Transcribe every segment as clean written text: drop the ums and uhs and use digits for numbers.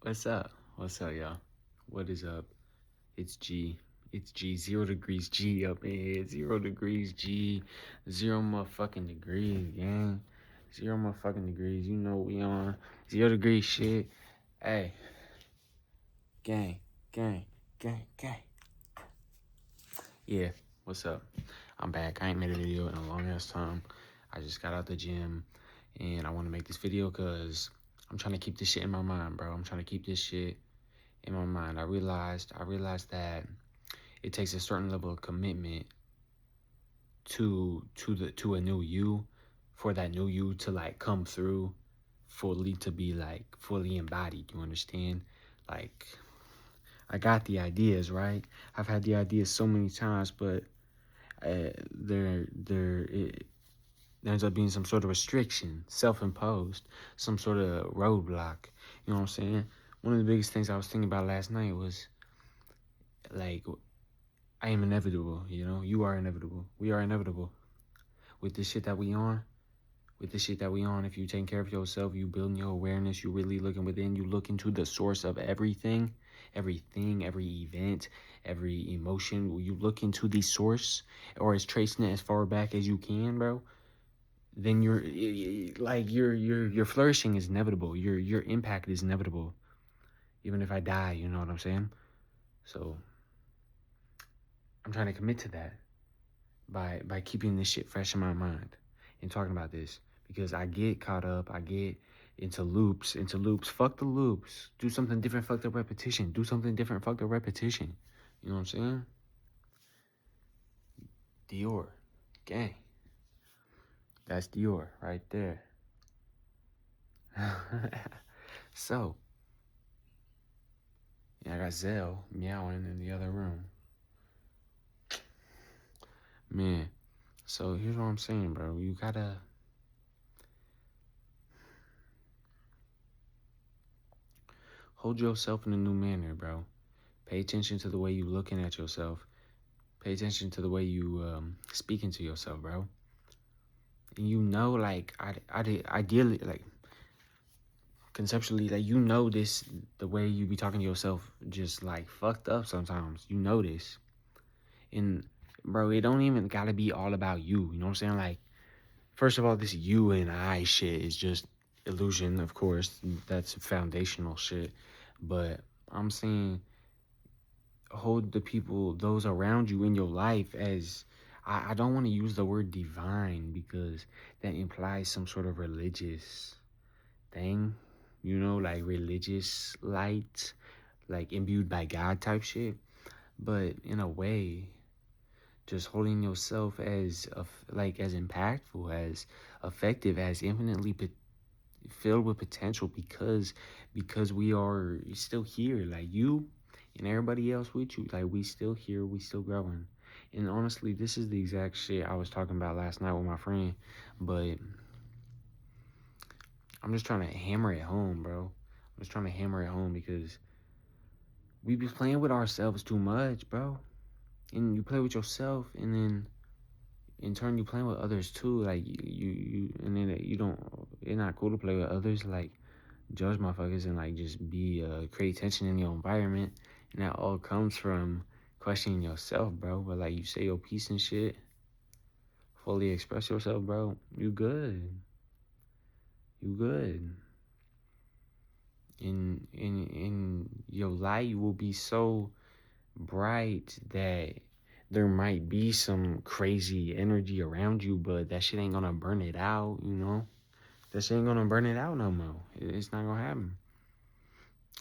What's up? What's up, y'all? What is up? It's G. It's G. 0 degrees G up in here. 0 degrees G. Zero motherfucking degrees, gang. Zero motherfucking degrees. You know what we on. 0 degrees shit. Hey, gang, gang, gang, gang. Yeah, what's up? I'm back. I ain't made a video in a long ass time. I just got out the gym and I want to make this video because I'm trying to keep this shit in my mind, bro. I'm trying to keep this shit in my mind. I realized that it takes a certain level of commitment to a new you, for that new you to like come through fully, to be like fully embodied. You understand? Like, I got the ideas, right? I've had the ideas so many times, but it ends up being some sort of restriction, self-imposed, some sort of roadblock. You know what I'm saying? One of the biggest things I was thinking about last night was like, I am inevitable, you know? You are inevitable. We are inevitable. With this shit that we on, if you taking care of yourself, you building your awareness, you really looking within, you look into the source of everything, every event, every emotion, you look into the source, or is tracing it as far back as you can, bro, then your flourishing is inevitable. Your impact is inevitable. Even if I die, you know what I'm saying? So I'm trying to commit to that by keeping this shit fresh in my mind and talking about this, because I get caught up, I get into loops. Fuck the loops. Do something different, fuck the repetition. Do something different, fuck the repetition. You know what I'm saying? Dior. Gang. That's Dior right there. So, yeah, I got Zell meowing in the other room. Man, so here's what I'm saying, bro. You gotta hold yourself in a new manner, bro. Pay attention to the way you looking at yourself. Pay attention to the way you speaking to yourself, bro. And you know, like, ideally, like, conceptually, like, you know this, the way you be talking to yourself just, like, fucked up sometimes. You know this. And, bro, it don't even gotta be all about you. You know what I'm saying? Like, first of all, this you and I shit is just illusion, of course. That's foundational shit. But I'm saying, hold the people, those around you in your life, as I don't want to use the word divine, because that implies some sort of religious thing, you know, like religious light, like imbued by God type shit. But in a way, just holding yourself as like as impactful, as effective, as infinitely filled with potential, because we are still here, like you and everybody else with you, like we still here, we still growing. And honestly, this is the exact shit I was talking about last night with my friend, but I'm just trying to hammer it home, bro. I'm just trying to hammer it home because we be playing with ourselves too much, bro. And you play with yourself, and then in turn you playing with others too. Like you and then you don't, it's not cool to play with others, like judge motherfuckers, and like just be create tension in your environment. And that all comes from questioning yourself, bro. But like, you say your piece and shit, fully express yourself, bro, you good. You good. In your light will be so bright that there might be some crazy energy around you, but that shit ain't gonna burn it out, you know? That shit ain't gonna burn it out no more. It's not gonna happen.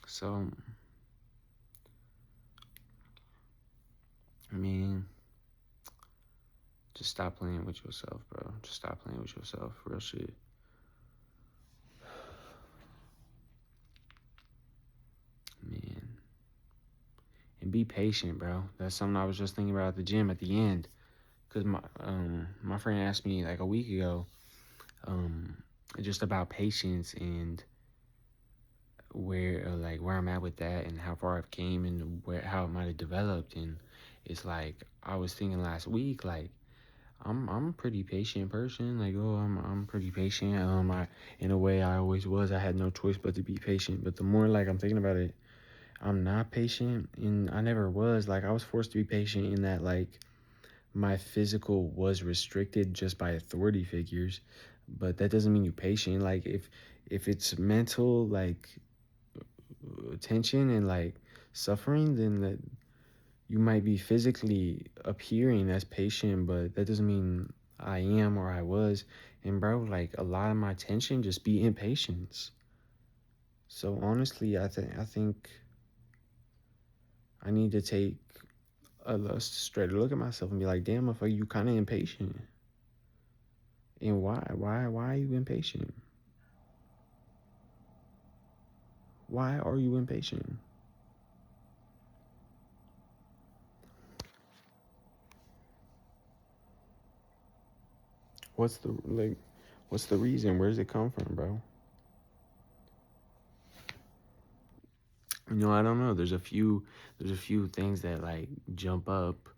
So, I mean, just stop playing with yourself, bro. Just stop playing with yourself. Real shit. Man. And be patient, bro. That's something I was just thinking about at the gym at the end. Cause my friend asked me like a week ago, um, just about patience and where I'm at with that, and how far I've came, and how it might have developed. And it's like, I was thinking last week, like, I'm a pretty patient person. Like, oh, I'm pretty patient. In a way I always was. I had no choice but to be patient. But the more like I'm thinking about it, I'm not patient, and I never was. Like, I was forced to be patient in that like my physical was restricted just by authority figures, but that doesn't mean you're patient. Like, if it's mental like tension and like suffering, then that you might be physically appearing as patient, but that doesn't mean I am or I was. And bro, like a lot of my tension just be impatience. So honestly, I think I need to take a straight look at myself and be like, damn, motherfucker, you kind of impatient. And why are you impatient? Why are you impatient? What's the like? What's the reason? Where does it come from, bro? I don't know. There's a few things that like jump up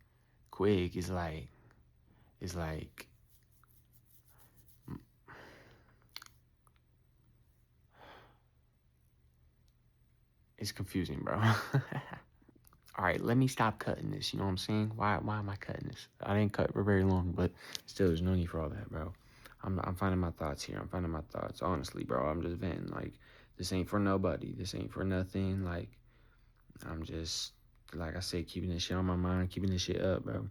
quick. It's like it's confusing, bro. All right, let me stop cutting this. You know what I'm saying? Why am I cutting this? I didn't cut for very long, but still, there's no need for all that, bro. I'm finding my thoughts here. I'm finding my thoughts. Honestly, bro, I'm just venting. Like, this ain't for nobody. This ain't for nothing. Like, I'm just, like I said, keeping this shit on my mind, keeping this shit up, bro.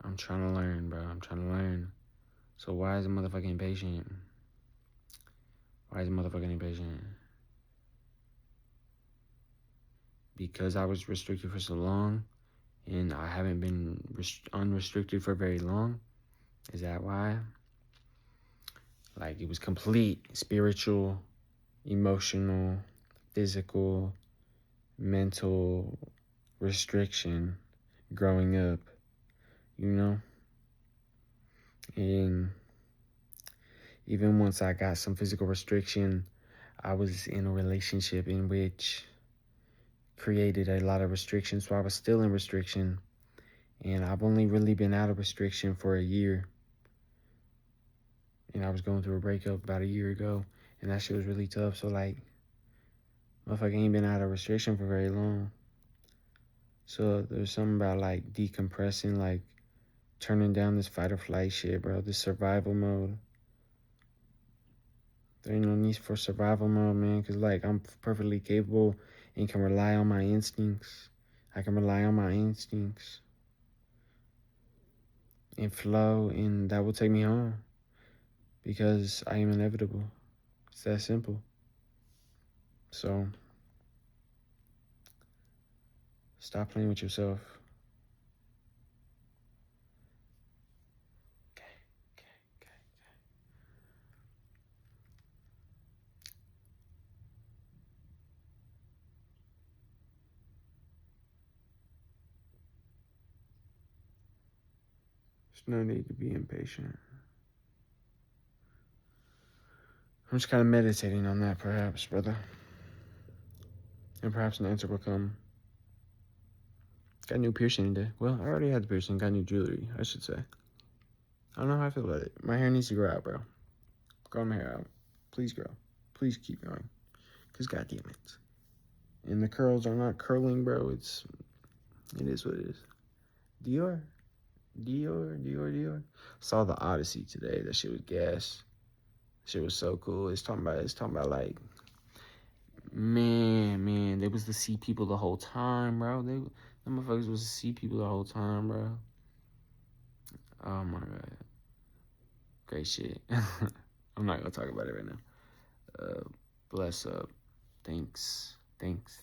I'm trying to learn, bro. I'm trying to learn. So why is a motherfucking impatient? Why is a motherfucking impatient? Because I was restricted for so long, and I haven't been unrestricted for very long. Is that why? Like, it was complete spiritual, emotional, physical, mental restriction growing up, you know? And even once I got some physical restriction, I was in a relationship in which created a lot of restrictions. So I was still in restriction, and I've only really been out of restriction for a year. And I was going through a breakup about a year ago, and that shit was really tough. So like, motherfucker ain't been out of restriction for very long. So there's something about like decompressing, like turning down this fight or flight shit, bro. This survival mode. There ain't no need for survival mode, man, because like I'm perfectly capable and can rely on my instincts. I can rely on my instincts and flow, and that will take me home because I am inevitable. It's that simple. So stop playing with yourself. Okay, okay. There's no need to be impatient. I'm just kind of meditating on that, perhaps, brother. And perhaps an answer will come. Got a new piercing today. Well, I already had the piercing. Got new jewelry, I should say. I don't know how I feel about it. My hair needs to grow out, bro. Grow my hair out. Please grow. Please keep growing. Because goddamn it. And the curls are not curling, bro. It is what it is. Dior. Saw the Odyssey today. That shit was gas. Shit was so cool. It's talking about like, man, they was to see people the whole time, bro. Them motherfuckers was to see people the whole time, bro. Oh my god. Great shit. I'm not gonna talk about it right now. Bless up. Thanks. Thanks.